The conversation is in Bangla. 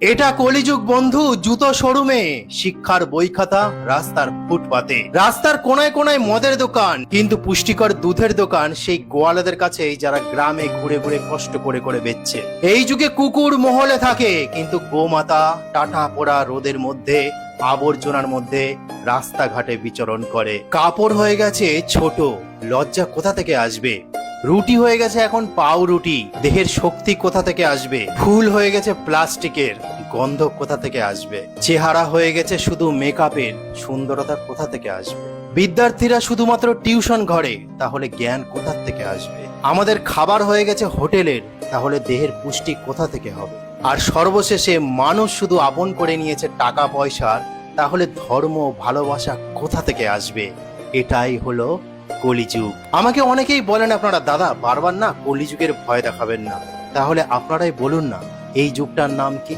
এটা কলিযুগ বন্ধু, জুতো শোরুমে, শিক্ষার বই খাতা রাস্তার ফুটপাতে, রাস্তার কোনায় কোনায় মদের দোকান, কিন্তু পুষ্টিকর দুধের দোকান সেই গোয়ালাদের কাছেই যারা গ্রামে ঘুরে ঘুরে কষ্ট করে করে বেচছে। এই যুগে কুকুর মহলে থাকে, কিন্তু গোমাতা টাটা পোড়া রোদের মধ্যে, আবর্জনার মধ্যে রাস্তাঘাটে বিচরণ করে। কাপড় হয়ে গেছে ছোট, লজ্জা কোথা থেকে আসবে? রুটি হয়ে গেছে এখন পাউরুটি, দেহের শক্তি কোথা থেকে আসবে? ফুল হয়ে গেছে প্লাস্টিকের, গন্ধ কোথা থেকে আসবে? চেহারা হয়ে গেছে শুধু মেকআপের, সুন্দরতা কোথা থেকে আসবে? বিদ্যার্থীরা শুধুমাত্র টিউশন ঘরে, তাহলে জ্ঞান কোথা থেকে আসবে? আমাদের খাবার হয়ে গেছে হোটেলের, তাহলে দেহের পুষ্টি কোথা থেকে হবে? আর সর্বশেষে মানুষ শুধু আপন করে নিয়েছে টাকা পয়সার, তাহলে ধর্ম ভালোবাসা কোথা থেকে আসবে? এটাই হলো কলিযুগ। আমাকে অনেকেই বলেন আপনারা, দাদা বারবার না কলিযুগের ভয় দেখাবেন না, তাহলে আপনারাই বলুন না এই যুগটার নাম কি?